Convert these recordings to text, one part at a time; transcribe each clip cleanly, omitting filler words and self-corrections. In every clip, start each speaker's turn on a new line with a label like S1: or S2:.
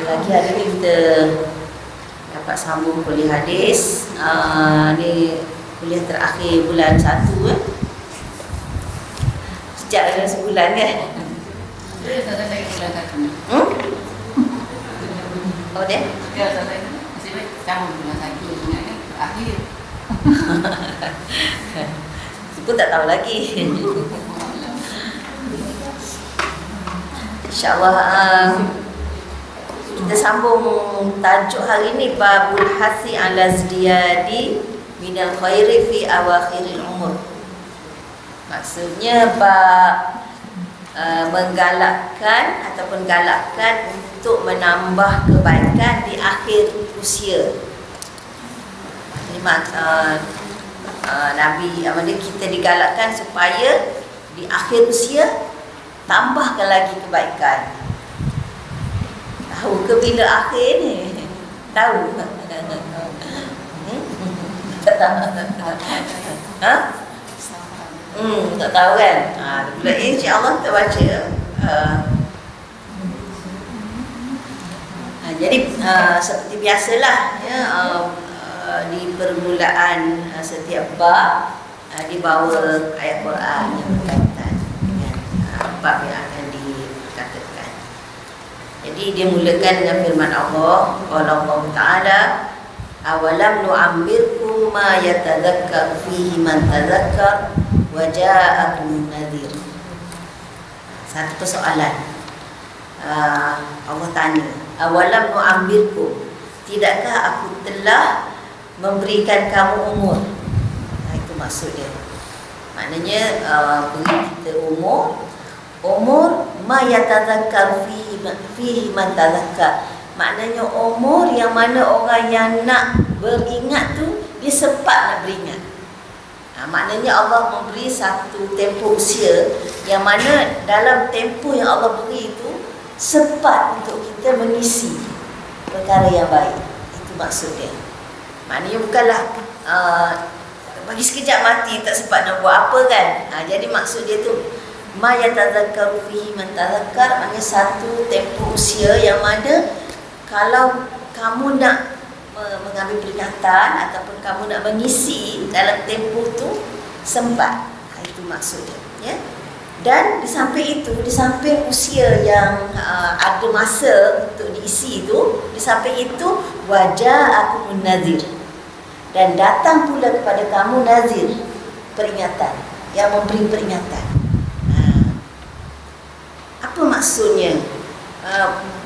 S1: Lagi hari ni kita dapat sambung kuliah hadis. Ni kuliah terakhir bulan 1 Sejak ada sebulan kan? Oh dia? Itu pun tak tahu lagi. InsyaAllah kita sambung tajuk hari ini, babul hasi ala zdiyadi minal khairi fi awakhiril umur. Maksudnya bab menggalakkan ataupun galakkan untuk menambah kebaikan di akhir usia. Nabi kita digalakkan supaya di akhir usia tambahkan lagi kebaikan. Tahu ke bila akhir ni? Tahu? Tak tahu. Ha? Tak tahu kan? Bulan ini insya-Allah kita baca. Jadi seperti biasalah ya, di permulaan setiap bab dibawa ayat Quran yang berkaitan dengan bab yang akan dikatakan. Jadi dia mulakan dengan firman Allah, qala Allah Ta'ala, awalam nu'ammirkum ma yatadzakkar fihi man tadzakkar wa ja'akum nadhir. Satu persoalan. Allah tanya, awalam nu'ammirkum, tidakkah aku telah memberikan kamu umur? Itu maksud dia. Maknanya beri kita umur ma yatadzakkar fihi man tadzakkar. Maknanya umur yang mana orang yang nak beringat tu dia sempat nak beringat. Maknanya Allah memberi satu tempoh usia yang mana dalam tempoh yang Allah beri itu sempat untuk kita mengisi perkara yang baik. Itu maksud dia. Maknanya bukanlah bagi sekejap mati tak sempat nak buat apa kan. Jadi maksud dia tu ma yatadzakkaru fihi man tadzakkar, maknanya satu tempoh usia yang mana kalau kamu nak mengambil peringatan ataupun kamu nak mengisi dalam tempoh tu sempat. Itu maksud dia ya. Dan di samping itu, di samping usia yang ada masa untuk diisi itu, di samping itu waja'akumun nadhir, dan datang pula kepada kamu nazir, peringatan, yang memberi peringatan. Apa maksudnya?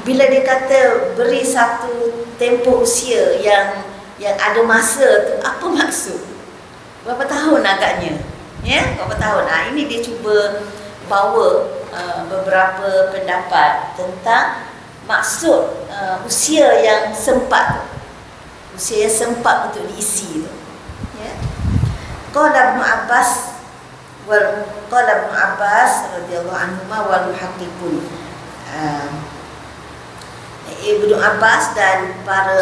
S1: Bila dia kata beri satu tempoh usia yang ada masa tu, apa maksud? Berapa tahun agaknya? Ya, berapa tahun? Ini dia cuba bawa beberapa pendapat tentang maksud usia yang sempat, usia yang sempat untuk diisi tu. Ya. Qala Ibnu Abbas radhiyallahu anhu wal muhaqqiqun. Ibnu Abbas dan para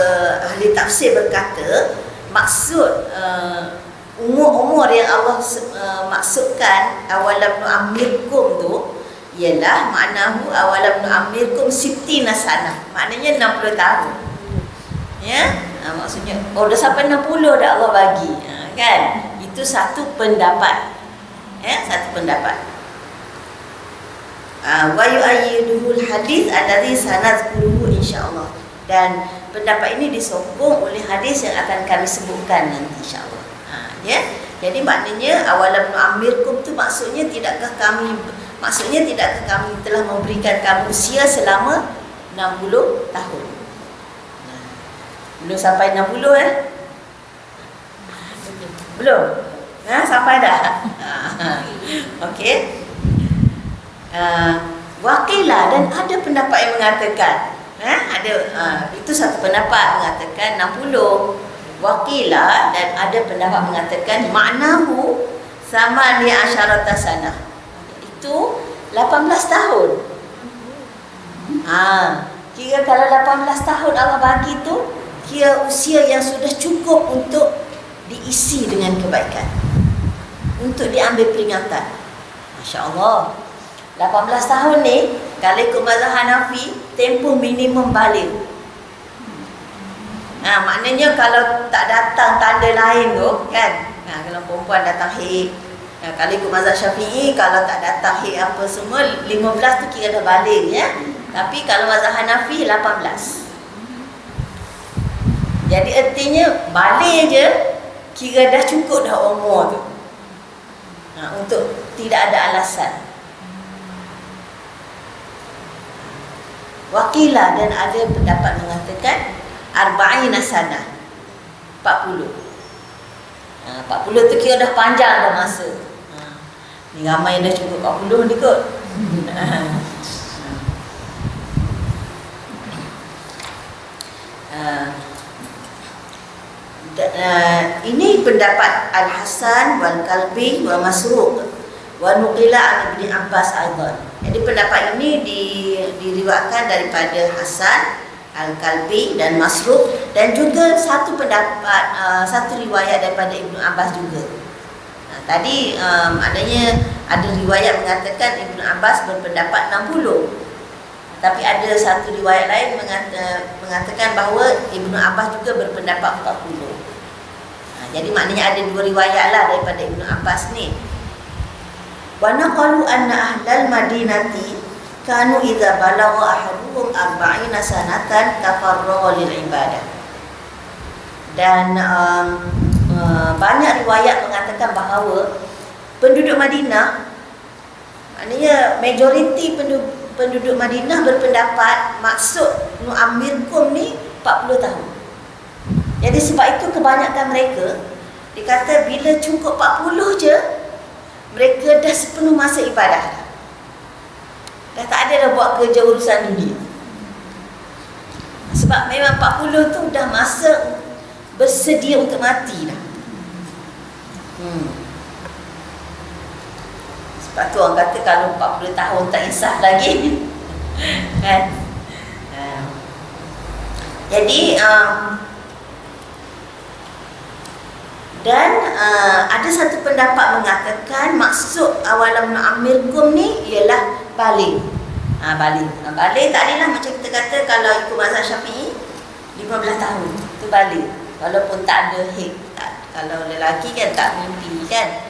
S1: ahli tafsir berkata maksud umur-umur yang Allah maksudkan awalam nu'ammirkum tu ialah maknahu awalam nu'ammirkum sittina sanah, maknanya 60 tahun. Ya, maksudnya dah sampai 60 dah Allah bagi. Kan? Itu satu pendapat. Ya, satu pendapat. Wa yu'ayyiduhul hadis alladhi sanadkuruhu insyaallah. Dan pendapat ini disokong oleh hadis yang akan kami sebutkan nanti insyaallah. Ya. Jadi maknanya awalam nu'ammirkum tu maksudnya tidakkah kami telah memberikan kamu usia selama 60 tahun. Belum sampai 60 Belum. Sampai dah. Okey. Waqilah, dan ada pendapat yang mengatakan itu satu pendapat mengatakan 60. Waqilah, dan ada pendapat mengatakan maknahu sama li asyarata sanah, itu 18 tahun. Kira kalau 18 tahun Allah bagi tu, kira usia yang sudah cukup untuk diisi dengan kebaikan, untuk diambil peringatan. Masya Allah, 18 tahun ni kalau ikut mazhab Hanafi, tempoh minimum balik. Maknanya kalau tak datang tanda lain tu kan, kalau perempuan datang haid, kalau ikut mazhab Syafi'i, kalau tak datang haid apa semua, 15 tu kira dah balik ya. Tapi kalau mazhab Hanafi 18. Jadi artinya balik je kira dah cukup dah umur tu. Untuk tidak ada alasan. Wakilah, dan ada pendapat mengatakan arba'ina sanah, 40. 40 tu kira dah panjang dah masa. Ni ramai dah cukup 40 ni kot. Ini pendapat Al-Hasan wal Kalbi wa Masruq wa nuqila an Ibn Abbas aidan. Jadi pendapat ini diriwayatkan daripada Hasan, Al-Kalbi dan Masruq, dan juga satu pendapat, satu riwayat daripada Ibnu Abbas juga. Tadi maknanya ada riwayat mengatakan Ibnu Abbas berpendapat 60. Tapi ada satu riwayat lain mengatakan bahawa Ibnu Abbas juga berpendapat 40. Jadi maknanya ada dua riwayat lah daripada Ibnu Abbas ni. Wa naqalu anna ahlal madinati kanu idza balagha ahaduhum 40 sanatan tafarragha lil ibadah. Dan banyak riwayat mengatakan bahawa penduduk Madinah, maknanya majoriti penduduk Madinah berpendapat maksud nu'ammirkum ni 40 tahun. Jadi sebab itu kebanyakan mereka dikata bila cukup 40 je, mereka dah sepenuh masa ibadah. Dah tak ada dah buat kerja urusan dunia. Sebab memang 40 tu dah masa bersedia untuk mati dah. Sebab tu orang kata kalau 40 tahun tak insaf lagi. Kan? Jadi dan ada satu pendapat mengatakan maksud awalam nu'ammirkum ni ialah balik. Balik tak adalah macam kita kata kalau ikut mazhab Syafi'i 15 tahun tu balik. Walaupun tak ada haid. Kalau lelaki kan tak mimpi kan.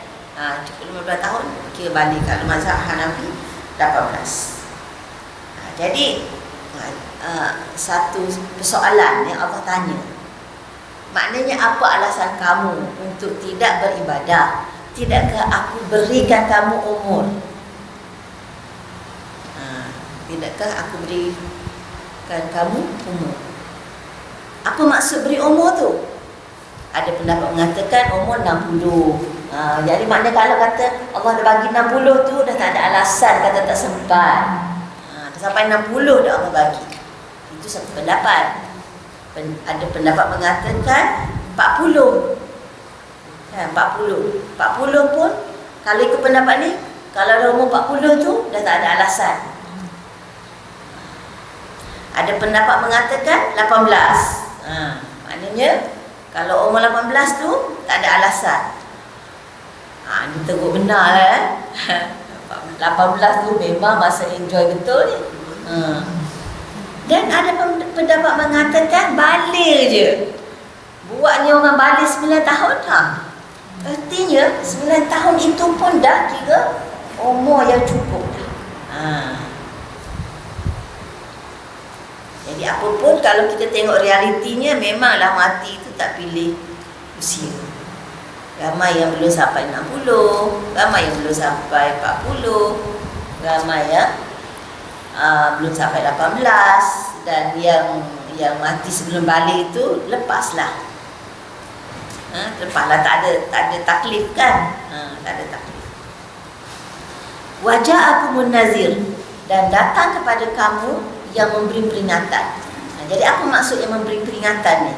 S1: Cukup 15 tahun kira balik. Kalau mazhab Hanafi 18. Jadi satu persoalan yang Allah tanya, maknanya apa alasan kamu untuk tidak beribadah? Tidakkah aku berikan kamu umur? Tidakkah aku berikan kamu umur? Apa maksud beri umur tu? Ada pendapat mengatakan umur 60. Jadi maknanya kalau kata Allah dah bagi 60 tu, dah tak ada alasan kata tak sempat. Dah sampai 60 dah Allah bagi. Itu satu pendapat. Ada pendapat mengatakan 40. 40 pun kalau ikut pendapat ni, kalau dah umur 40 tu dah tak ada alasan. Ada pendapat mengatakan 18. Maknanya kalau umur 18 tu tak ada alasan. Ni teruk benar lah 18 tu memang masa enjoy betul ni. Dan ada pendapat mengatakan balik je. Buatnya orang balik 9 tahun. Artinya 9 tahun itu pun dah kira umur yang cukup dah. Jadi apapun kalau kita tengok realitinya, memanglah mati itu tak pilih usia. Ramai yang belum sampai 60, ramai yang belum sampai 40, ramai yang belum sampai 18, dan yang mati sebelum balik itu lepaslah. Lepaslah, tak ada taklif kan? Tak ada taklif. Wajah aku munazir, dan datang kepada kamu yang memberi peringatan. Jadi apa maksud yang memberi peringatan ni?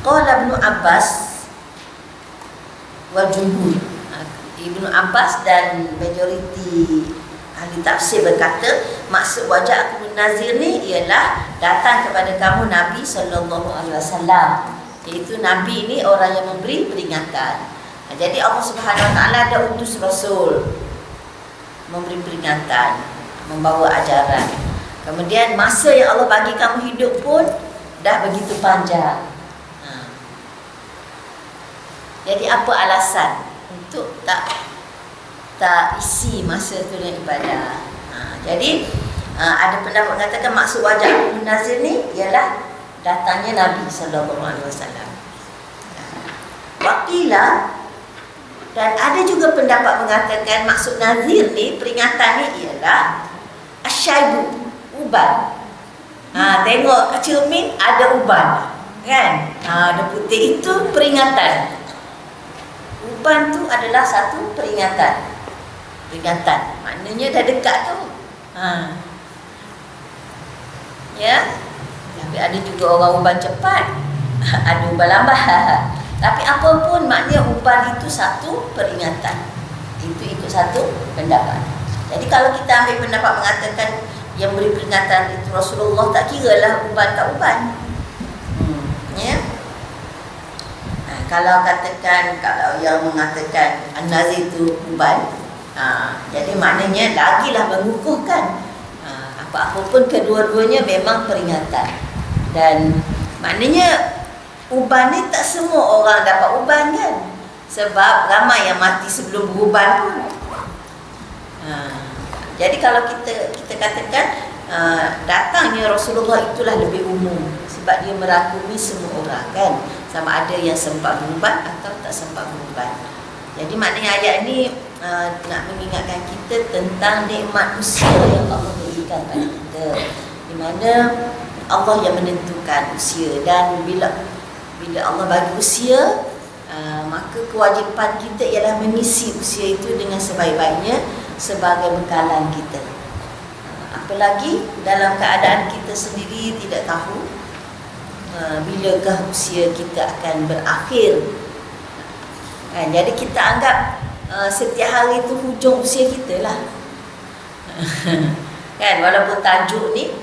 S1: Qala Ibnu Abbas wa jumhur. Ibnu Abbas dan majoriti ahli tafsir berkata maksud wajah aku munazir ni ialah datang kepada kamu Nabi SAW, iaitu Nabi ni orang yang memberi peringatan. Jadi Allah Subhanahu Wa Taala ada utus Rasul memberi peringatan, membawa ajaran. Kemudian masa yang Allah bagi kamu hidup pun dah begitu panjang. Jadi apa alasan untuk tak isi masa tu dengan ibadah? Jadi ada pendapat mengatakan maksud wajah munazir ni ialah datangnya Nabi sallallahu alaihi wasallam. Wakilah, dan ada juga pendapat mengatakan maksud nazir ni, peringatan ni ialah asyaibu, uban. Tengok cermin ada uban, kan? Ada putih, itu peringatan. Uban tu adalah satu peringatan. Maknanya dah dekat tu. Ya. Tapi ada juga orang uban cepat. Ada uban lambat. Tapi apapun, maknanya uban itu satu peringatan. Itu ikut satu pendapat. Jadi kalau kita ambil pendapat mengatakan yang beri peringatan itu Rasulullah, tak kira lah uban tak uban. Ya. Kalau yang mengatakan an-nazir itu uban, jadi maknanya lagilah mengukuhkan. Apa-apapun kedua-duanya memang peringatan. Dan maknanya uban ni tak semua orang dapat uban, kan? Sebab ramai yang mati sebelum beruban pun. Jadi kalau kita katakan datangnya Rasulullah itulah lebih umum, sebab dia merangkumi semua orang, kan? Sama ada yang sempat beruban atau tak sempat beruban. Jadi maknanya ayat ni nak mengingatkan kita tentang nikmat usia yang Allah berikan pada kita, di mana Allah yang menentukan usia. Dan bila Allah bagi usia, maka kewajipan kita ialah mengisi usia itu dengan sebaik-baiknya sebagai bekalan kita. Apalagi dalam keadaan kita sendiri tidak tahu bilakah usia kita akan berakhir. Jadi kita anggap setiap hari itu hujung usia kita lah. Kan, walaupun tajuk ni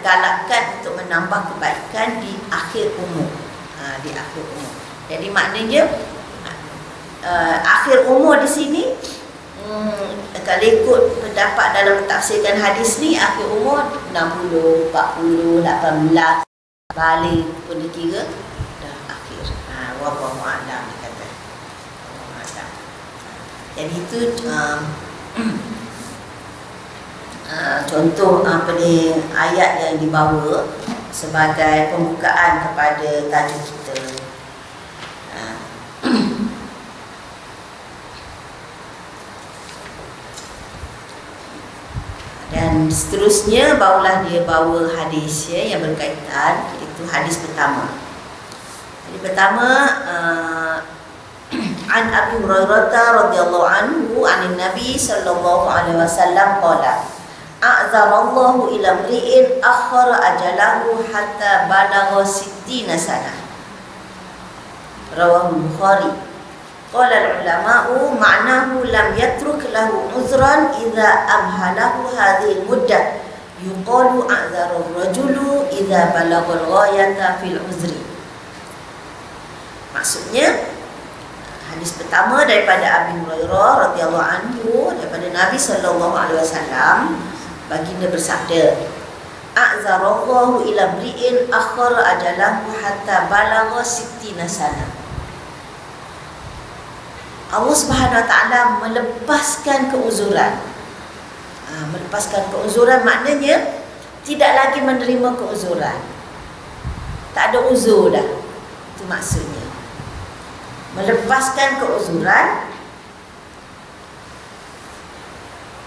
S1: galakkan untuk menambah kebaikan di akhir umur. Jadi maknanya akhir umur di sini, kalau ikut pendapat dalam tafsirkan hadis ni, akhir umur 60, 40, 18, balik pun dikira dah akhir. Wallahu a'lam dikata. Jadi itu contoh ayat yang dibawa sebagai pembukaan kepada tajuk kita. Dan seterusnya barulah dia bawa hadis yang berkaitan, iaitu hadis pertama. Hadis pertama, an Abi Hurairah radhiyallahu anhu anin Nabi sallallahu alaihi wasallam qala a'zarallahu ila mri'in akhara ajalahu hatta balagha 60 sanah. Rawahu Bukhari. Qala al-ulama'u ma'nahu lam yatruk lahu uzran idza amhalahu hadhihi muddah. Yuqalu a'zara ar-rajulu idza balagha al-ghayata fil uzri. Maksudnya, hadis pertama daripada Abi Hurairah radhiyallahu anhu, daripada Nabi sallallahu alaihi wasallam, baginda bersabda, a'zarallahu ila mri'in akhara ajalahu hatta balagha 60 sanah. Allah Subhanahu wa taala melepaskan keuzuran. Melepaskan keuzuran maknanya tidak lagi menerima keuzuran. Tak ada uzur dah. Itu maksudnya. Melepaskan keuzuran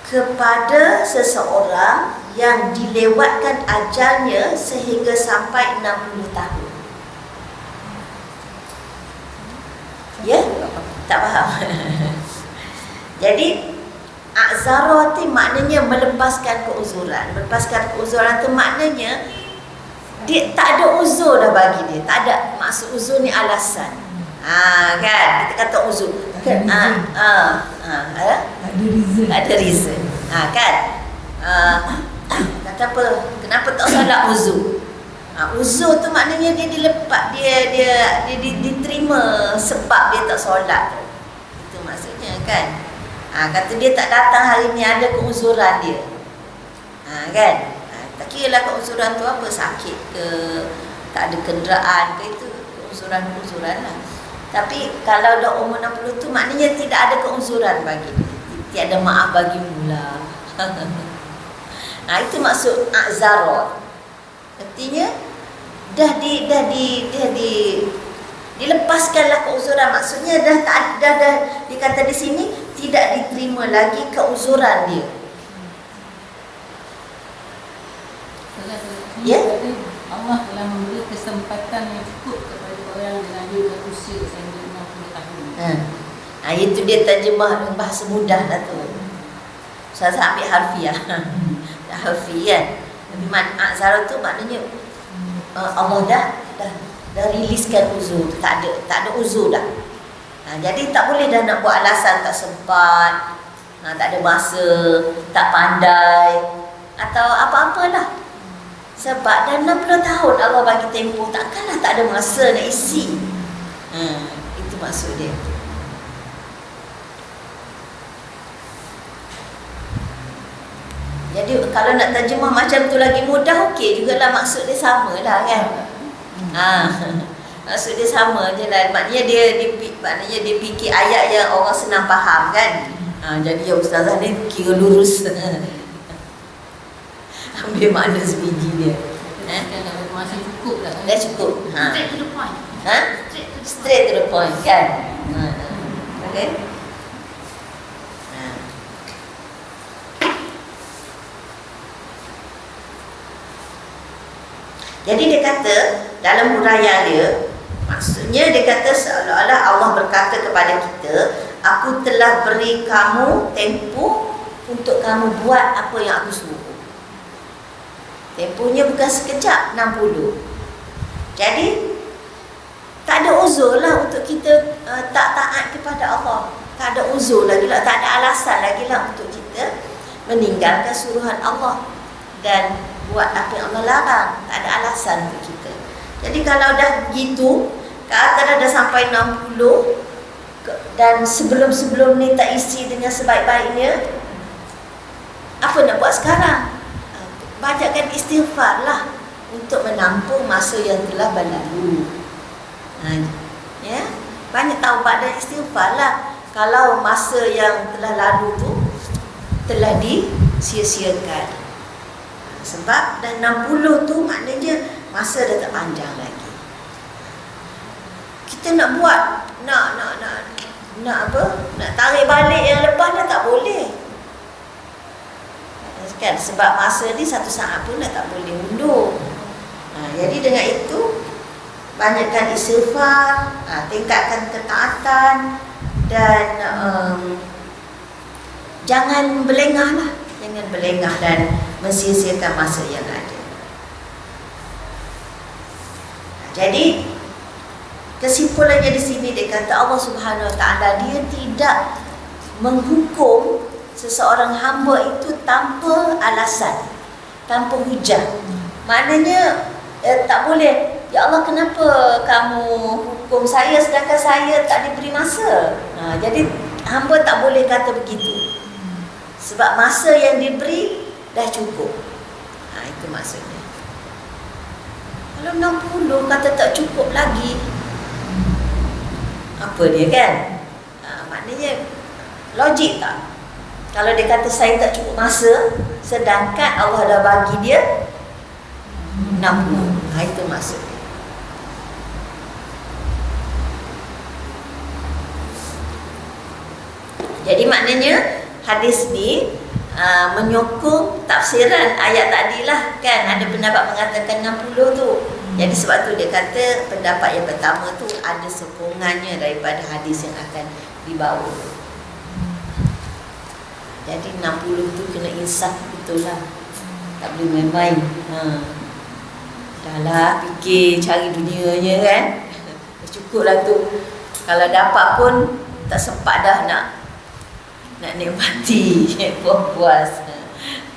S1: kepada seseorang yang dilewatkan ajalnya sehingga sampai 60 tahun. Ya? Tak faham. Jadi a'zara tu maknanya melepaskan keuzuran. Melepaskan keuzuran tu maknanya dia tak ada uzur dah bagi dia. Tak ada, maksud uzur ni alasan. Kan kita kata uzur. Ada reason. Ada reason. Kan? Kata apa? Kenapa tak solat uzur? Uzur tu maknanya dia dilepas, dia diterima sebab dia tak solat. Itu maksudnya, kan? Kata dia tak datang hari ni ada keuzuran dia. Kan? Tak kira lah keuzuran tu apa, sakit ke, tak ada kenderaan ke, itu keuzuran-keuzuran lah. Tapi kalau dah umur 60 tu maknanya tidak ada keuzuran bagi dia. Tiada maaf bagi mula. Itu maksud a'zarat. Artinya dilepaskanlah keuzuran. Maksudnya dah dikata di sini tidak diterima lagi keuzuran dia. Ya?
S2: Allah telah memberi kesempatan yang cukup kepada orang dengan juga usia sehingga 60 tahun.
S1: Itu dia terjemah dengan bahasa mudah lah tu. Saya ambil harfiah. Harfiah. Tapi a'zarat tu maknanya Allah dah riliskan uzur, tak ada uzur dah. Jadi tak boleh dah nak buat alasan tak sempat, tak ada masa, tak pandai atau apa-apalah. Sebab dah 60 tahun Allah bagi tempoh, takkanlah tak ada masa nak isi. Itu maksud dia. Jadi kalau nak terjemah macam tu lagi mudah, okey jugalah, maksud dia sama lah kan. Maksud dia sama je lah. Maknanya dia fikir ayat yang orang senang faham kan. Jadi ya ustazah ni kira lurus. Ambil makna sebiji dia.
S2: Masih cukup lah.
S1: Dah cukup.
S2: Straight to the point.
S1: Straight to the point kan. Okay. Jadi dia kata dalam huraian dia, maksudnya dia kata seolah-olah Allah berkata kepada kita, aku telah beri kamu tempoh untuk kamu buat apa yang aku suruh. Tempohnya bukan sekejap, 60. Jadi tak ada uzur lah untuk kita tak taat kepada Allah. Tak ada uzur lagi lah, tak ada alasan lagi lah untuk kita meninggalkan suruhan Allah dan buat apa yang Allah larang. Tak ada alasan untuk kita. Jadi kalau dah begitu, kata dah sampai 60 dan sebelum-sebelum ni tak isi dengan sebaik-baiknya, apa nak buat sekarang? Banyakkan istighfar lah untuk menampung masa yang telah berlalu. Ya, banyak taubat dan istighfar lah kalau masa yang telah lalu tu telah disia-siakan. Sebab dah 60 tu maknanya masa dah tak panjang lagi. Kita nak buat, nak apa? Nak tarik balik yang lepas dah tak boleh. Kan? Sebab masa ni satu saat pun dah tak boleh undur. Jadi dengan itu banyakkan istighfar, tingkatkan ketaatan dan jangan berlengah lah. Jangan berlengah dan mensia-siakan masa yang ada. Jadi kesimpulannya di sini dia kata Allah Subhanahu Wa Taala dia tidak menghukum seseorang hamba itu tanpa alasan, tanpa hujah. Maknanya tak boleh, ya Allah kenapa kamu hukum saya sedangkan saya tak diberi masa. Jadi hamba tak boleh kata begitu. Sebab masa yang diberi dah cukup. Itu maksudnya. Kalau 60 kata tak cukup lagi, apa dia kan? Maknanya logik tak? Kalau dia kata saya tak cukup masa, sedangkan Allah dah bagi dia 60. Itu maksudnya. Jadi maknanya hadis ni menyokong tafsiran ayat tadilah kan. Ada pendapat mengatakan 60 tu. Jadi sebab tu dia kata pendapat yang pertama tu ada sokongannya daripada hadis yang akan dibawa. Jadi 60 tu kena insaf betul lah. Tak boleh main-main. Dah lah fikir cari dunianya kan. Cukup lah tu. Kalau dapat pun tak sempat dah nak nikmati puas-puas.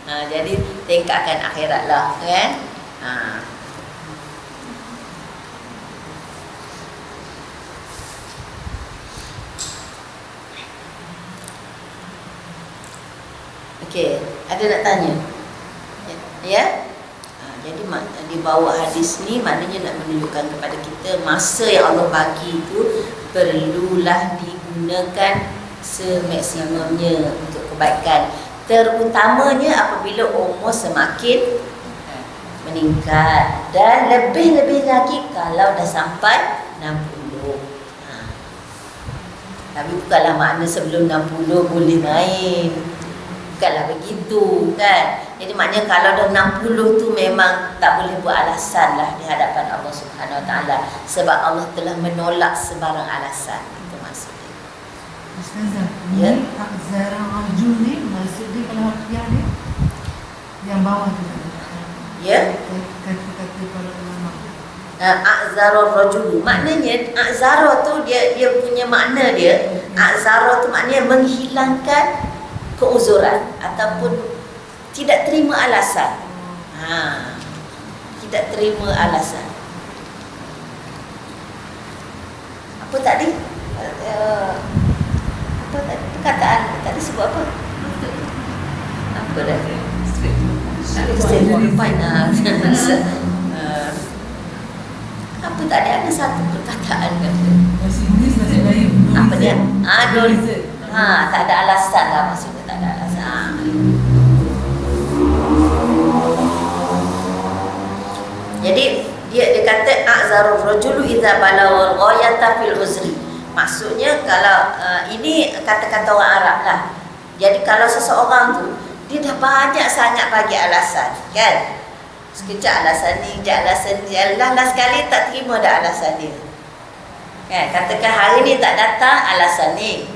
S1: Jadi tingkatkan akhirat lah kan. Okey, ada nak tanya? Ya? Jadi di bawah hadis ni maknanya nak menunjukkan kepada kita masa yang Allah bagi itu perlulah digunakan semaksimumnya untuk kebaikan. Terutamanya apabila umur semakin meningkat, dan lebih-lebih lagi kalau dah sampai 60. Tapi bukanlah makna sebelum 60 boleh main, bukanlah begitu kan. Jadi maknanya kalau dah 60 tu memang tak boleh buat alasan lah di hadapan Allah Subhanahu Wa Taala, sebab Allah telah menolak sebarang alasan. Itu maksudnya.
S3: Ustazah,
S1: Ya.
S3: ini Akzara Arjun ni maksudnya kalau harfiah ni yang bawah tu.
S1: Ya.
S3: Kata-kata para ulama.
S1: A'zarur rajul, maknanya a'zara tu dia punya makna dia, a'zara tu maknanya menghilangkan keuzuran ataupun tidak terima alasan. Tidak terima alasan. Apa tadi? Apa tadi? Perkataan tadi sebut apa? Apa dah? Straight to the point. Apa tadi, ada satu perkataan kata.
S3: Bahasa Inggeris, bahasa Melayu.
S1: Apa dia?
S3: No reason.
S1: Tak ada alasan lah, maksudnya tak ada alasan. Jadi dia kata a'zarur rajulu idza balawal ghayata fil uzri. Maksudnya kalau ini kata-kata orang Arab lah. Jadi kalau seseorang tu dia dah banyak sangat bagi alasan, kan? Sekejap alasan ni, sekejap alasan ni, last sekali tak terima dah alasan dia. Kan? Katakan hari ni tak datang, alasan ni.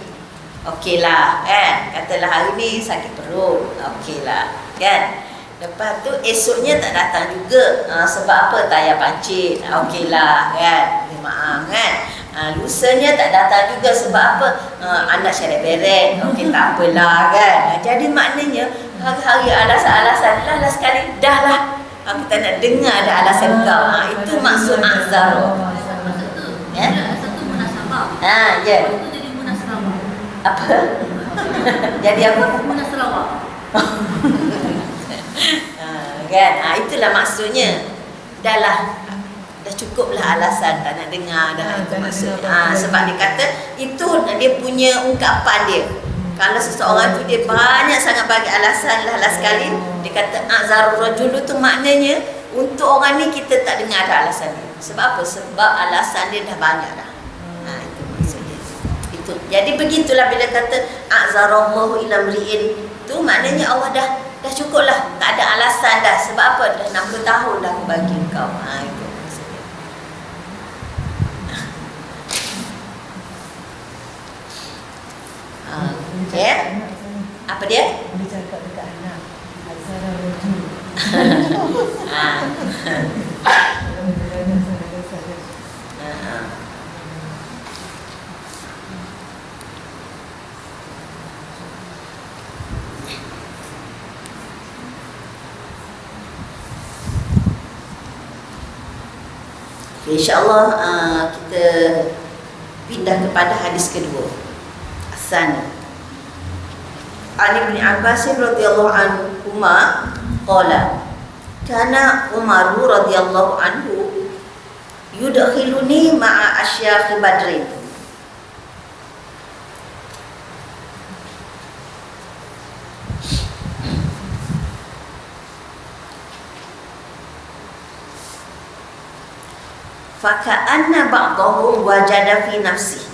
S1: Okeylah, kan? Katalah hari ni sakit perut. Okeylah, kan? Lepas tu esoknya tak datang juga. Sebab apa? Tayar pancit. Okeylah, kan? Maaf, kan? Lusanya tak datang juga sebab apa? Anak syarat beret. Okey, tak apalah, kan? Jadi maknanya hari-hari alasan-alasan lah sekali dah lah. Aku tak nak dengar ada alasan kau. Itu maksud a'zaro.
S2: Maksud tu,
S1: Ya?
S2: maksud tu munasabah.
S1: Ya.
S2: Maksud tu jadi munasabah.
S1: Apa? Jadi apa?
S2: Munasabah.
S1: Kan? Itulah maksudnya. Dah cukuplah alasan, tak nak dengar dah. Itu maksudnya. Sebab dia kata itu dia punya ungkapan dia. Kalau seseorang tu dia banyak sangat bagi alasan lah sekali, dia kata a'zarur rajul tu maknanya untuk orang ni kita tak dengar ada alasan dia. Sebab apa? Sebab alasan dia dah banyak dah. Itu maksudnya. Itu. Jadi begitulah bila kata a'zarallahu ila mri'in, tu maknanya Allah dah cukup lah, tak ada alasan dah. Sebab apa? Dah 60 tahun dah aku bagi kau. Itu maksudnya. Ya? Apa dia?
S3: Boleh cakap dekat anak Akzara Arjun.
S1: InsyaAllah kita pindah kepada hadis kedua. Asani Ibn Abbas radhiyallahu anhu qala kana Umar radhiyallahu anhu yudkhiluni ma'a asyakh Badrin. Faka'anna ba'dahum wajada fi nafsi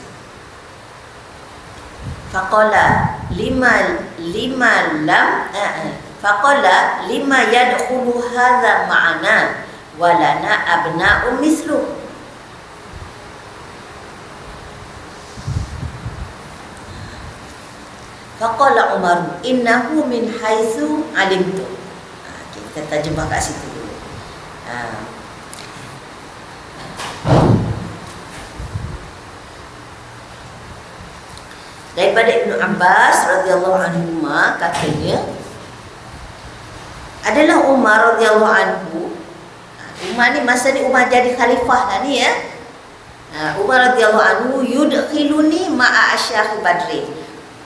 S1: faqala lima yadkhulu hadha ma'ana walana abna'u mislu. Faqala Umar innahu min haitsu alimtu. Kita terjemah kat situ dulu. Daripada Ibnu Abbas radhiyallahu anhu katanya adalah Umar radhiyallahu anhu. Umar ni masa ni Umar jadi khalifah lah ni ya. Umar radhiyallahu anhu yudkhiluni ma'a asyakh Badrin.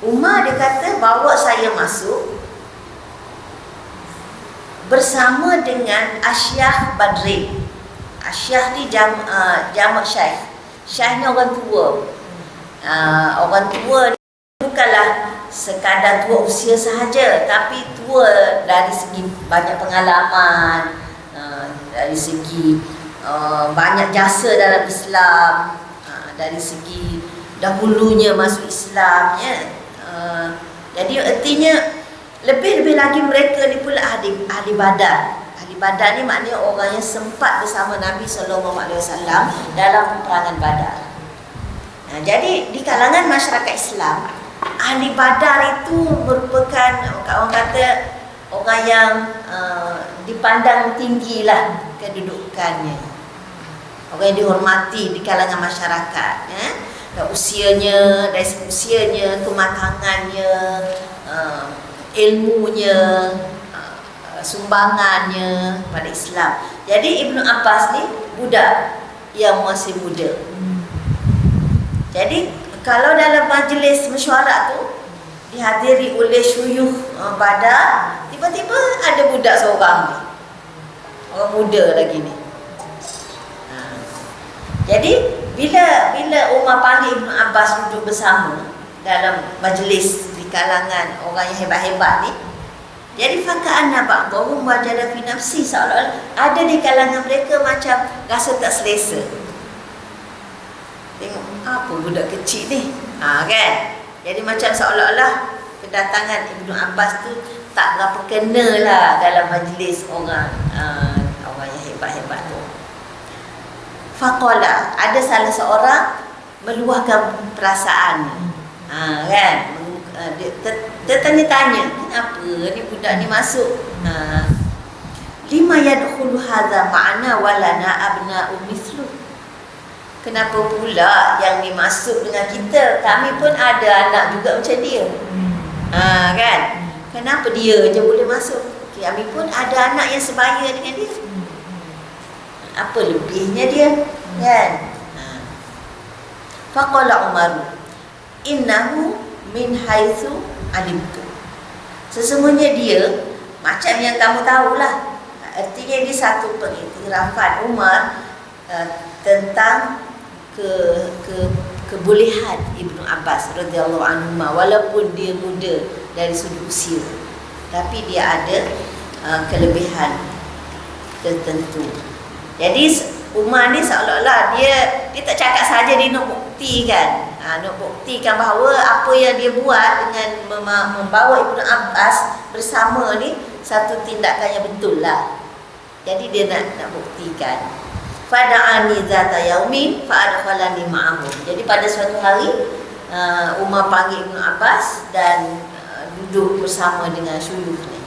S1: Umar dia kata bawa saya masuk bersama dengan Asyah Badrin. Asyah ni jamak syaikh. Syaikh ni orang tua. Orang tua ni bukanlah sekadar tua usia sahaja, tapi tua dari segi banyak pengalaman, dari segi banyak jasa dalam Islam, dari segi dahulunya masuk Islam, ya. Jadi artinya lebih-lebih lagi mereka ni pula ahli badar. Ahli badar ni maknanya orang yang sempat bersama Nabi SAW dalam peperangan Badar. Jadi di kalangan masyarakat Islam, ahli badar itu merupakan orang kata orang yang dipandang tinggilah kedudukannya, orang yang dihormati di kalangan masyarakat, usianya, dari segi usianya, kematangannya, ilmunya, sumbangannya pada Islam. Jadi Ibnu Abbas ni budak yang masih muda. Jadi kalau dalam majlis mesyuarat tu dihadiri oleh syuyukh Badar, tiba-tiba ada budak seorang ni, orang muda lagi ni. Jadi bila Umar panggil Ibnu Abbas duduk bersama dalam majlis di kalangan orang yang hebat-hebat ni, jadi faka'anna ba'dhum wajada fi nafsi, seolah-olah ada di kalangan mereka macam rasa tak selesa. Tengok apa budak kecil ni, kan? Jadi macam seolah-olah kedatangan Ibnu Abbas tu tak berapa kena lah dalam majlis orang yang hebat-hebat tu. Faqala, ada salah seorang meluahkan perasaan, kan? Dia tanya-tanya, kenapa ni budak ni masuk? Lima yadkhulu hadza ma'ana walana abna'u mithlu. Kenapa pula yang ni masuk dengan kita? Kami pun ada anak juga macam dia. Kan? Kenapa dia je boleh masuk? Kami pun ada anak yang sebaya dengan dia. Apa lebihnya dia? Kan? Faqala Umar, innahu min haitsu alimtu. Sesungguhnya dia macam yang kamu tahulah. Artinya dia satu pengiktirafan Umar tentang kebolehan Ibnu Abbas radhiyallahu anhu, walaupun dia muda dari sudut usia, tapi dia ada kelebihan tertentu. Jadi Umar ni seolah-olah dia tak cakap saja, dia nak buktikan, nak buktikan bahawa apa yang dia buat dengan membawa Ibnu Abbas bersama ni satu tindakan yang betul lah. Jadi dia nak buktikan. Fada'ani zata yaumin fa'adkhalani ma'ahum. Jadi pada suatu hari Umar panggil Ibnu Abbas dan duduk bersama dengan syuyukh ni.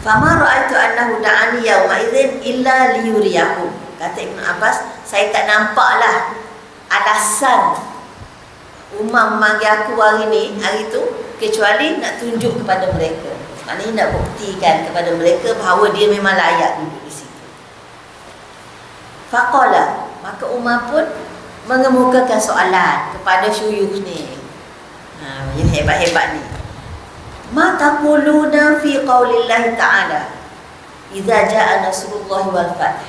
S1: Fama ra'aitu annahu da'ani yauma idzin illa liyuriyahum. Kata Ibnu Abbas, saya tak nampaklah alasan Umar memanggil aku hari itu kecuali nak tunjuk kepada mereka. Maknanya nak buktikan kepada mereka bahawa dia memang layak duduk di situ. Faqala, maka Umar pun mengemukakan soalan kepada syuyukh ni, yang hebat-hebat ni. Ma taquluna fi qaulillahi ta'ala idza jaa nasrullah wal fath.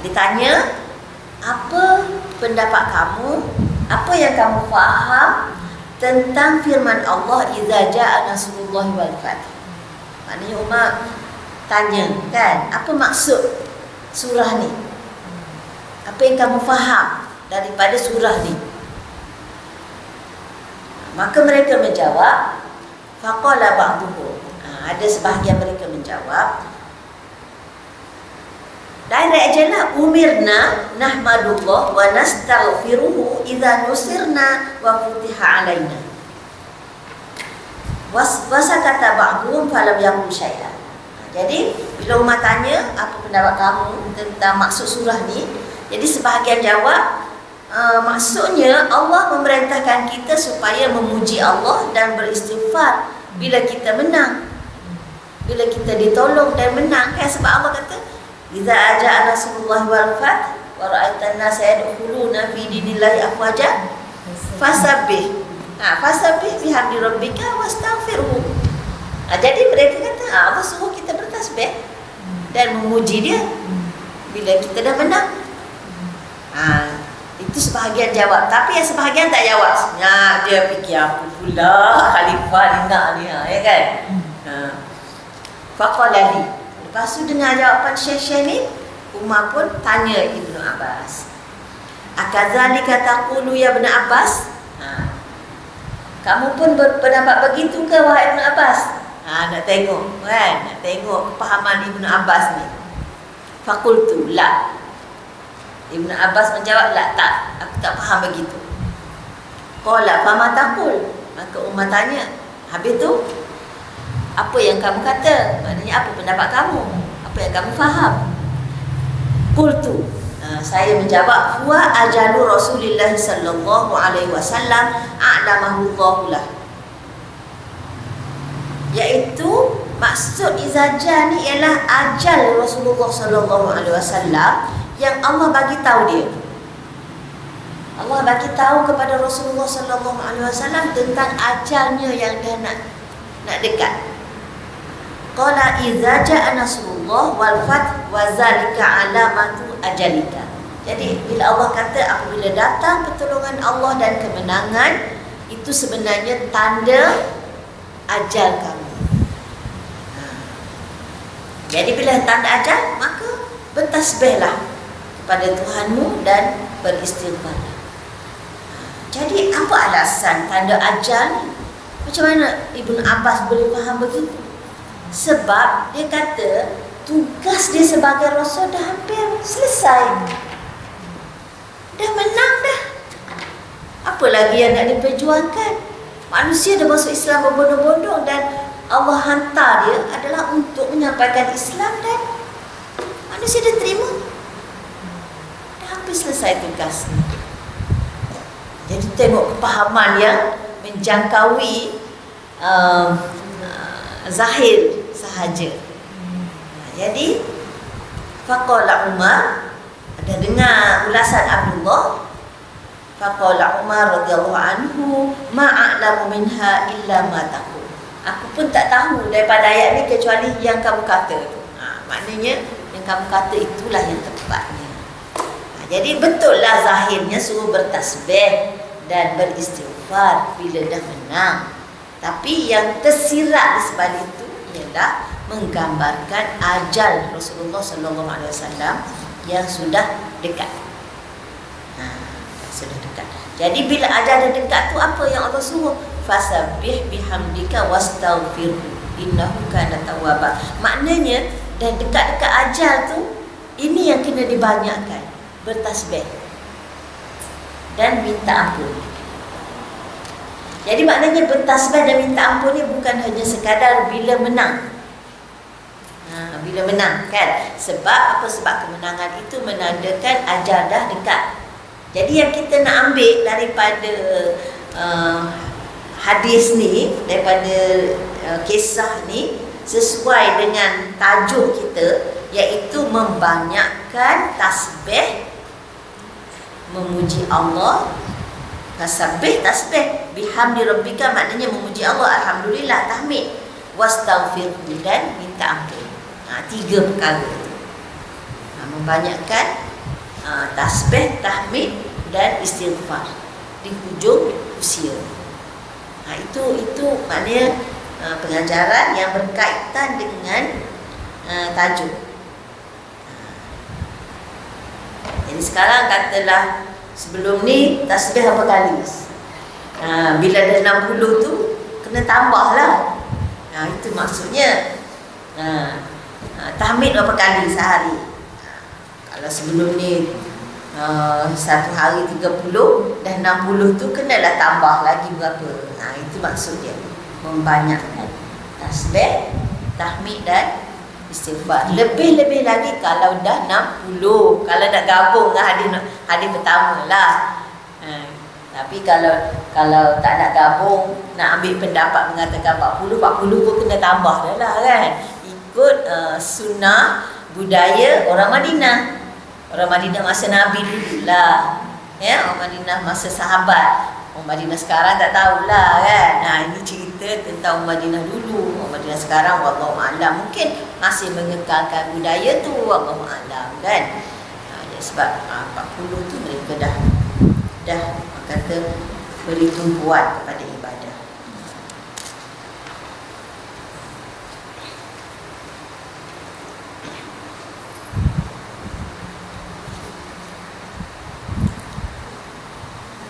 S1: Ditanya, apa pendapat kamu, apa yang kamu faham tentang firman Allah idza jaa nasrullah wal fath. Maknanya Umar tanya, kan, apa maksud surah ni? Apa yang kamu faham daripada surah ni? Maka mereka menjawab, faqala ba'duhum. Ada sebahagian mereka menjawab, direct je lah, umirna nahmadullah wa nastaghfiruhu idza nusirna wa futiha alaina. Wasakata ba'duhum falam yaqul syai'an. Jadi bila Umar tanya apa pendapat kamu tentang maksud surah ni, jadi sebahagian jawab, maksudnya Allah memerintahkan kita supaya memuji Allah dan beristighfar bila kita menang, bila kita ditolong dan menang, kan? Sebab Allah kata, idza aja'a nasrullah wal fath wa ra'aitan nasa yadkhuluna fi dinillahi afwaja fasabbih bihamdi rabbika wastaghfirhu. Jadi mereka kata Allah suruh kita bertasbih dan memuji dia bila kita dah menang. Itu sebahagian jawab. Tapi yang sebahagian tak jawab. Dia fikir apa pula khalifah ni nak ni, ya kan? Faqala li. Lepas tu dengar jawapan Syekh ni, Umar pun tanya Ibnu Abbas. Akadzalika taqulu ya Ibnu Abbas? Kamu pun berpendapat begitu ke wahai Ibnu Abbas? Nak tengok kan? Nak tengok kepahaman Ibnu Abbas ni. Fakultu la. Ibnu Abbas menjawab, la, tak, aku tak faham begitu. Qala fama taqul? Maka Umar tanya, habis tu apa yang kamu kata? Maknanya apa pendapat kamu? Apa yang kamu faham? Qultu, saya menjawab, huwa ajalu Rasulullah sallallahu alaihi wasallam a'lamahu Allah. Iaitu maksud izaja ni ialah ajal Rasulullah sallallahu alaihi wasallam yang Allah bagi tahu dia. Allah bagi tahu kepada Rasulullah sallallahu alaihi wasallam tentang ajalnya yang dah nak dekat. Qala idza ja'a nasrullah wal fath wa zalika alamatu ajalika. Jadi bila Allah kata apabila datang pertolongan Allah dan kemenangan, itu sebenarnya tanda ajal kamu. Jadi bila tanda ajal, maka bertasbihlah kepada Tuhanmu dan beristighfarlah. Jadi apa alasan tanda ajal? Macam mana Ibnu Abbas boleh faham begitu? Sebab dia kata tugas dia sebagai Rasul dah hampir selesai. Dah menang dah. Apa lagi yang nak diperjuangkan? Manusia dah masuk Islam berbondong-bondong dan Allah hantar dia adalah untuk menyampaikan Islam dan manusia dah terima. Dah hampir selesai tugas. Jadi tengok kepahaman yang menjangkaui zahir sahaja. Jadi faqala Umar, ada dengar ulasan Abdullah. Faqala Umar radhiyallahu anhu, ma a'lamu minha illa ma taqul. Aku pun tak tahu daripada ayat ni kecuali yang kamu kata tu. Maknanya yang kamu kata itulah yang tepatnya. Jadi betul lah zahirnya suruh bertasbih dan beristighfar bila dah menang. Tapi yang tersirat di sebalik itu ialah menggambarkan ajal Rasulullah sallallahu alaihi wasallam yang sudah dekat. Sudah dekat. Jadi bila ajal dah dekat tu apa yang Allah suruh? Fasabbih bihamdika wastaghfirhu innahu kana tawwaba. Maknanya dah dekat-dekat ajal tu, ini yang kena dibanyakkan, bertasbih dan minta ampun. Jadi maknanya bertasbih dan minta ampun ni bukan hanya sekadar bila menang. Bila menang kan? Sebab apa? Sebab kemenangan itu menandakan ajal dah dekat. Jadi yang kita nak ambil daripada hadis ni, daripada kisah ni, sesuai dengan tajuk kita, iaitu membanyakkan tasbih, memuji Allah. Tasbih bihamdi rabbika maknanya memuji Allah, alhamdulillah, tahmid, wastaghfirhu dan minta ampun. 3 perkara itu. Membanyakkan tasbih, tahmid dan istighfar di hujung usia. Itu maknanya pengajaran yang berkaitan dengan tajuk. Jadi sekarang katalah sebelum ni tasbih berapa kali? Bila dah 60 tu kena tambah lah. Itu maksudnya. Tahmid berapa kali sehari? Kalau sebelum ni satu hari 30, dah 60 tu kenalah tambah lagi berapa. Itu maksudnya membanyakkan tasbih, tahmid dan istighfar. Lebih-lebih lagi kalau dah 60. Kalau nak gabung dengan hadis pertama lah. Tapi kalau tak nak gabung, nak ambil pendapat mengatakan 40 pun kena tambah dah lah kan. Ikut sunnah budaya orang Madinah. Orang Madinah masa Nabi dulu lah, ya, orang Madinah masa sahabat. Orang Madinah sekarang tak tahulah kan. Ini cerita cerita tentang orang Madinah dulu. Orang Madinah sekarang wallahu a'lam mungkin masih mengekalkan budaya tu, wallahu a'lam kan. Ya, sebab 40 tu mereka dah kata beri tumpuan kepada ibadah.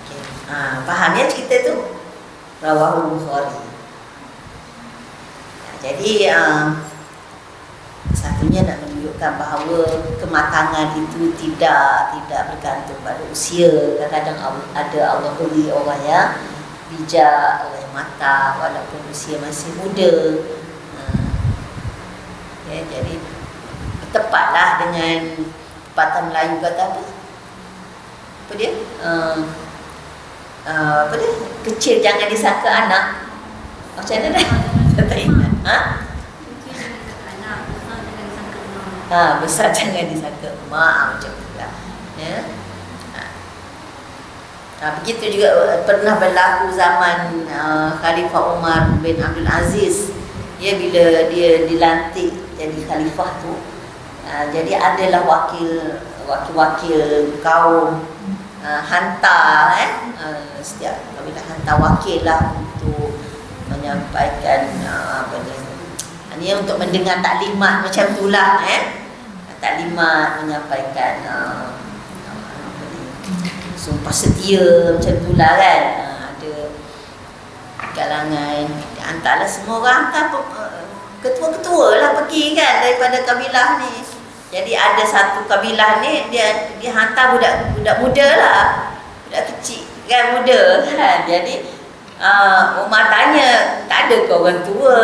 S1: Okay. Faham ya cerita tu? Rawahul Bukhari. Jadi satunya nak menunjukkan bahawa kematangan itu tidak bergantung pada usia. Kadang-kadang ada Allah beri orang yang bijak, orang yang matang walaupun usia masih muda. Ya, jadi tepatlah dengan pepatah Melayu kata apa? Apa dia? Apa dia? Kecil jangan disangka anak. Macam mana dah? Tak ingat. Besar jangan disangka mak, macam tu lah. Ya. Begitu juga pernah berlaku zaman Khalifah Umar bin Abdul Aziz. Ya, bila dia dilantik jadi khalifah tu, jadi adalah wakil kaum hantar setiap kabilah hantar wakil lah untuk menyampaikan ini untuk mendengar taklimat macam itulah taklimat menyampaikan sumpah setia macam itulah kan. Ada kalangan hantarlah semua orang hantar ketua-ketua lah pergi kan daripada kabilah ni. Jadi ada satu kabilah ni dia hantar budak muda lah, budak kecil kan, muda kan. Jadi Umar tanya, tak ada ke orang tua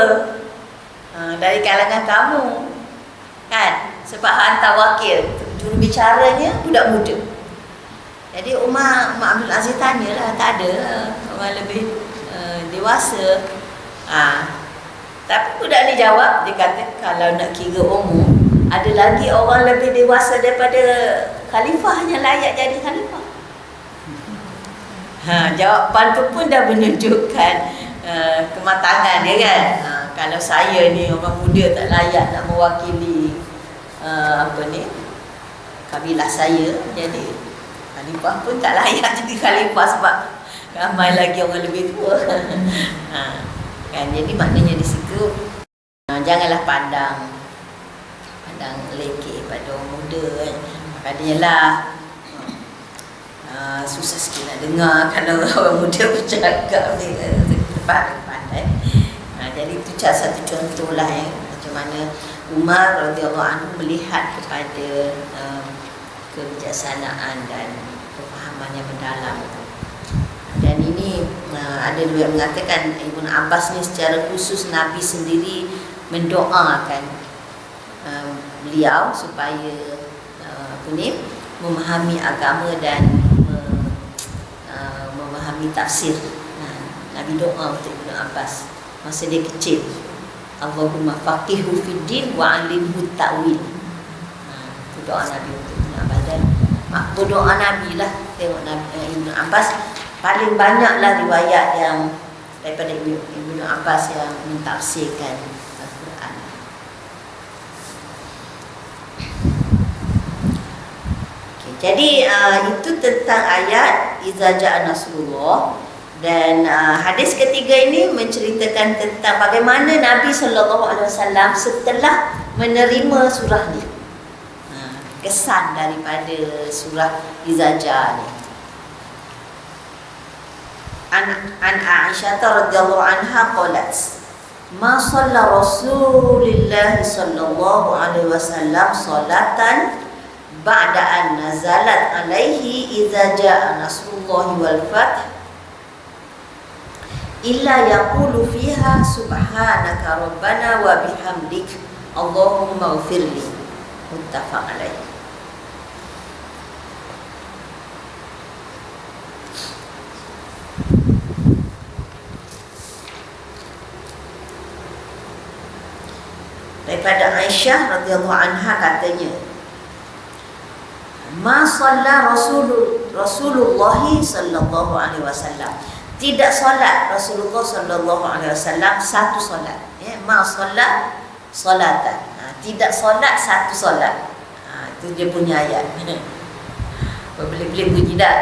S1: dari kalangan kamu kan, sebab hantar wakil, juru bicaranya budak muda. Jadi Umar Abdul Aziz tanyalah, tak ada orang lebih dewasa. Tapi budak ni jawab, dia kata kalau nak kira umur, ada lagi orang lebih dewasa daripada khalifah yang layak jadi khalifah. Jawapan tu pun dah menunjukkan kematangan dia kan. Kalau saya ni orang muda tak layak nak mewakili kabilah saya, jadi khalifah pun tak layak jadi khalifah sebab ramai lagi orang lebih tua. Kan, jadi maknanya di situ janganlah pandang lekeh pada orang muda kan. Maknanya lah susah sikit nak dengar kalau orang muda bercakap ni pandai. Jadi itu satu contoh lah macam mana Umar radhiyallahu anhu melihat kepada kebijaksanaan dan kefahaman yang mendalam itu. Dan ini ada juga mengatakan Ibnu Abbas ni secara khusus Nabi sendiri mendoakan beliau supaya memahami agama dan memahami tafsir. Nabi doa untuk Ibnu Abbas masa dia kecil, Allahumma faqihhu fid din wa 'allimhu ta'wil. Itu doa Nabi untuk Ibnu Abbas. Dan makbul doa Nabi lah. Tengok Ibnu Abbas paling banyaklah riwayat yang daripada Ibnu Abbas yang mentafsirkan Al-Quran. Okay, jadi itu tentang ayat Iza ja'a nasrullah. Dan hadis ketiga ini menceritakan tentang bagaimana Nabi SAW setelah menerima surah ni, kesan daripada surah Iza ja'a ni. An Aisyah radhiyallahu anha qalat, ma shalla Rasulullah sallallahu alaihi wasallam salatan ba'da an nazalat alaihi idza jaa nasrullahi wal fath illa yaqulu fiha subhanaka rabbana wa bihamdik Allahumma ighfirli. Muttafaq alaih. Daripada Aisyah radhiyallahu anha katanya, ma shalla Rasulullah sallallahu alaihi wasallam, tidak solat Rasulullah sallallahu alaihi wasallam satu solat, ya, ma solat solatan. Tidak solat satu solat. Itu dia punya ayat. Boleh bunyi tak?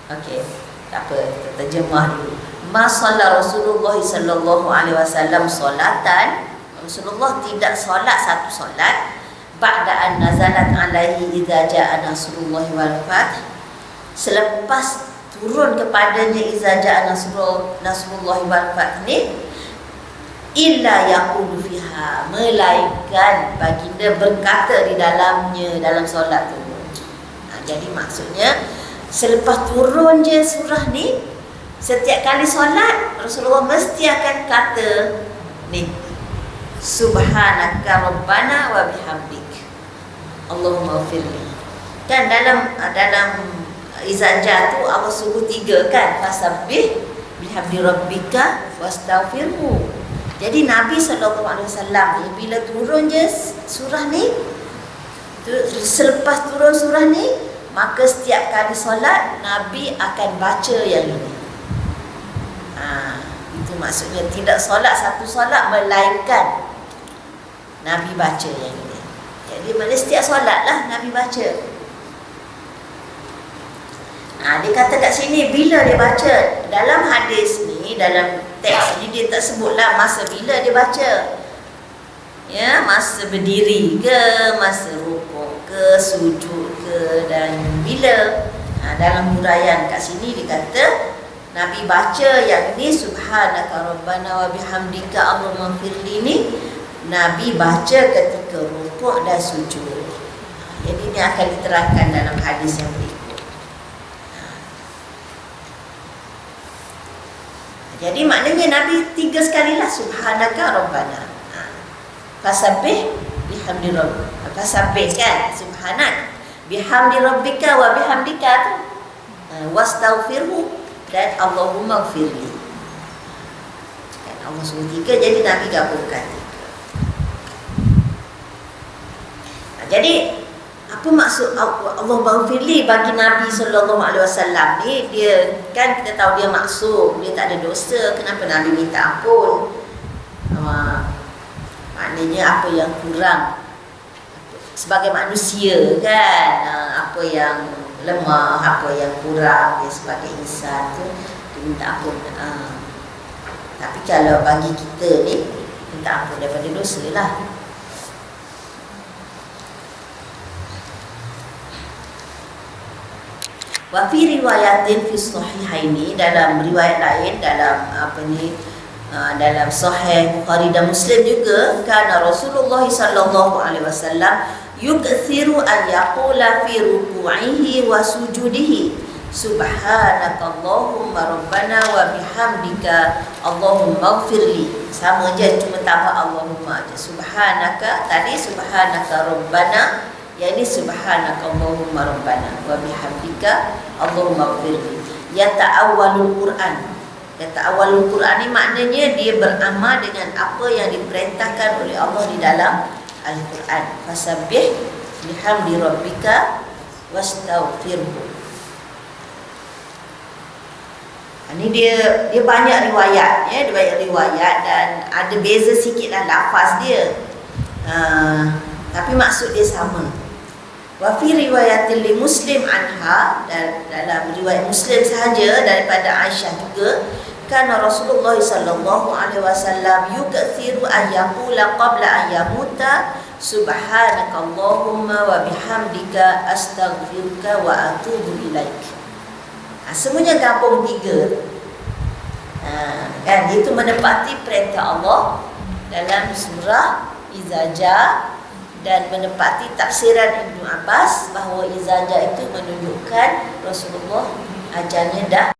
S1: Okey, tak apa, kita terjemah dulu. Ma solat Rasulullah sallallahu alaihi wasallam solatan. Rasulullah tidak solat satu solat. Ba'da an nazalat alaihi idza ja'a nasrullah wal fath. Selepas turun kepadanya idza ja'a nasrullah wal fath ni, illa yaqulu fiha, melainkan baginda berkata di dalamnya, dalam solat tu. Jadi maksudnya selepas turun je surah ni, setiap kali solat Rasulullah mesti akan kata ni, subhanaka rabbana wa bihamdik Allahumma firli. Kan dalam izajah tu Allah suruh 3 kan, fasabbih bihamdi rabbika wastaghfirhu. Jadi Nabi SAW ni bila turun je surah ni, selepas turun surah ni, maka setiap kali solat Nabi akan baca yang ini. Itu maksudnya tidak solat satu solat, melainkan Nabi baca yang ini. Jadi mana setiap solat lah Nabi baca. Dia kata kat sini bila dia baca. Dalam hadis ni, dalam teks ni dia tak sebutlah masa bila dia baca. Ya, masa berdiri ke, masa rukuk ke, sujud ke, dan bila. Dalam huraian kat sini dia kata Nabi baca yang ni, subhanaka rabbana wa bihamdika Allahumma firli ni, Nabi baca ketika rukuk dan sujud. Jadi ini akan diterangkan dalam hadis yang berikut. Jadi maknanya Nabi 3 sekali lah subhanaka rabbana. Fasabbih bihamdi rabbika. Fasabbih kan, subhanak. Bihamdi rabbika wa bihamdika tu. Wastaghfirhu dan Allahumma gfirli. Kan Allah suruh 3, jadi Nabi gabungkan 3. Jadi apa maksud Allah maghfirli bagi Nabi sallallahu alaihi wasallam ni? Dia kan, kita tahu dia maksum, dia tak ada dosa. Kenapa Nabi minta ampun? Maknanya apa yang kurang sebagai manusia kan, apa yang lemah, apa yang kurang dia sebagai insan tu, dia minta ampun. Tapi kalau bagi kita ni, minta ampun daripada dosa lah. Wa fi riwayatin fi sahihaini, dalam riwayat lain, dalam dalam sahih Bukhari dan Muslim juga, kana Rasulullah sallallahu alaihi wasallam yukthiru an yaqula fi ruku'ihi wa sujudihi subhanakallahumma rabbana wa bihamdika Allahumma ighfirli. Sama je, cuma tambah Allahumma je. Subhanaka tadi subhanaka rabbana, yang ini subhanakallahumma rabbana wa bihamdika Allahumma ighfirli. Yata'awwalul Quran. Yata'awwalul Quran ni maknanya dia beramal dengan apa yang diperintahkan oleh Allah di dalam Al-Quran. Fasabbih bihamdi rabbika wastaghfirhu. Ini dia banyak riwayat, ya, dia banyak riwayat dan ada beza sikitlah lafaz dia. Tapi maksud dia sama. Wa fi riwayatil li Muslim anha, dan dalam riwayat Muslim sahaja daripada Aisyah juga, kana Rasulullah sallallahu alaihi wasallam yukthiru an yaqula qabla an yamuta subhanakallahumma wa bihamdika astaghfiruka wa atubu ilaik. Semuanya gabung 3. Kan itu menepati perintah Allah dalam surah Izajah, dan menepati tafsiran Ibnu Abbas bahawa izajah itu menunjukkan Rasulullah ajalnya dah